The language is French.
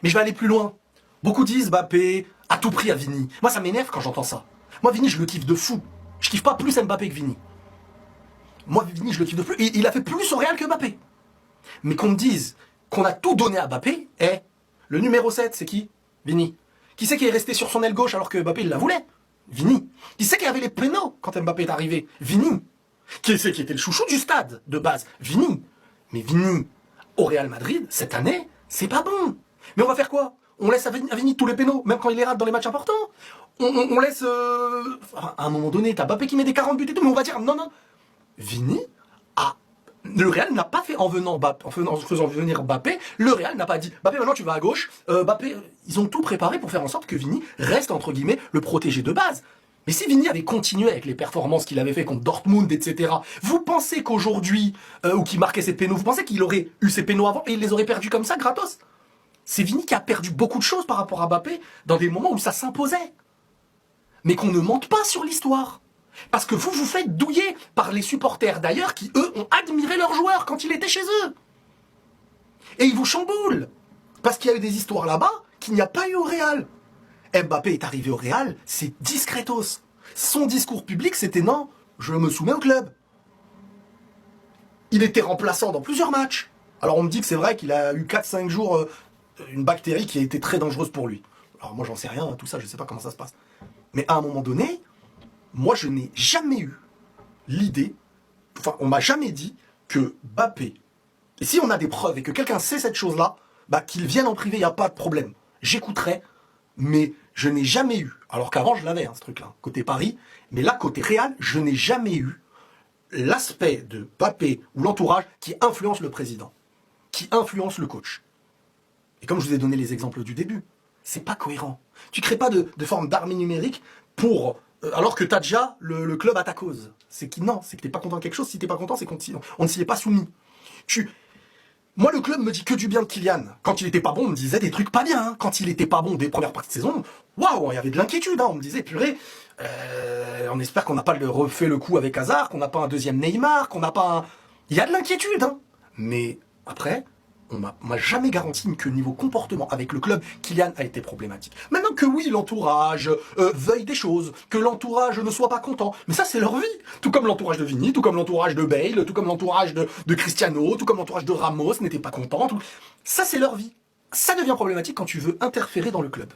Mais je vais aller plus loin. Beaucoup disent Mbappé à tout prix à Vini. Moi, ça m'énerve quand j'entends ça. Moi, Vini, je le kiffe de fou. Je kiffe pas plus Mbappé que Vini. Moi, Vini, je le kiffe de plus. Et il a fait plus au Real que Mbappé. Mais qu'on me dise qu'on a tout donné à Mbappé, le numéro 7, c'est qui? Vini. Qui c'est qui est resté sur son aile gauche alors que Mbappé il la voulait? Vini. Qui c'est qui avait les pénaux quand Mbappé est arrivé? Vini. Qui c'est qui était le chouchou du stade de base? Vini. Mais Vini, au Real Madrid, cette année, c'est pas bon. Mais on va faire quoi? On laisse à Vini tous les pénaux, même quand il les rate dans les matchs importants. On laisse... à un moment donné, t'as Mbappé qui met des 40 buts et tout, mais on va dire non, non. Vini a... Le Real n'a pas fait en faisant venir Mbappé, le Real n'a pas dit Mbappé maintenant tu vas à gauche, Mbappé, ils ont tout préparé pour faire en sorte que Vini reste entre guillemets le protégé de base. Mais si Vini avait continué avec les performances qu'il avait fait contre Dortmund, etc., vous pensez qu'aujourd'hui, ou qu'il marquait ses pénaux, vous pensez qu'il aurait eu ses pénaux avant et il les aurait perdus comme ça, gratos? C'est Vini qui a perdu beaucoup de choses par rapport à Mbappé dans des moments où ça s'imposait. Mais qu'on ne mente pas sur l'histoire. Parce que vous vous faites douiller par les supporters d'ailleurs qui, eux, ont admiré leur joueur quand il était chez eux. Et ils vous chamboulent. Parce qu'il y a eu des histoires là-bas qu'il n'y a pas eu au Real. Mbappé est arrivé au Real, c'est discretos. Son discours public, c'était non, je me soumets au club. Il était remplaçant dans plusieurs matchs. Alors on me dit que c'est vrai qu'il a eu 4-5 jours une bactérie qui a été très dangereuse pour lui. Alors moi j'en sais rien, tout ça, je sais pas comment ça se passe. Mais à un moment donné, moi, je n'ai jamais eu l'idée, enfin, on m'a jamais dit que Mbappé, et si on a des preuves et que quelqu'un sait cette chose-là, bah, qu'il vienne en privé, il n'y a pas de problème. J'écouterai, mais je n'ai jamais eu, alors qu'avant je l'avais, hein, ce truc-là, côté Paris, mais là, côté Real, je n'ai jamais eu l'aspect de Mbappé ou l'entourage qui influence le président, qui influence le coach. Et comme je vous ai donné les exemples du début, c'est pas cohérent. Tu crées pas de forme d'armée numérique pour... alors que tu as déjà le club à ta cause. C'est que non, c'est que t'es pas content de quelque chose. Si t'es pas content, c'est qu'on ne s'y est pas soumis. Moi, le club me dit que du bien de Kylian. Quand il était pas bon, on me disait des trucs pas bien. Hein. Quand il était pas bon des premières parties de saison, waouh, il y avait de l'inquiétude. Hein. On me disait, purée, on espère qu'on n'a pas refait le coup avec Hazard, qu'on n'a pas un deuxième Neymar, qu'on n'a pas un... Il y a de l'inquiétude. Hein. Mais après... on m'a jamais garanti que niveau comportement avec le club, Kylian a été problématique. Maintenant que oui, l'entourage veuille des choses, que l'entourage ne soit pas content, mais ça c'est leur vie. Tout comme l'entourage de Vini, tout comme l'entourage de Bale, tout comme l'entourage de Cristiano, tout comme l'entourage de Ramos n'était pas content. Ça c'est leur vie. Ça devient problématique quand tu veux interférer dans le club.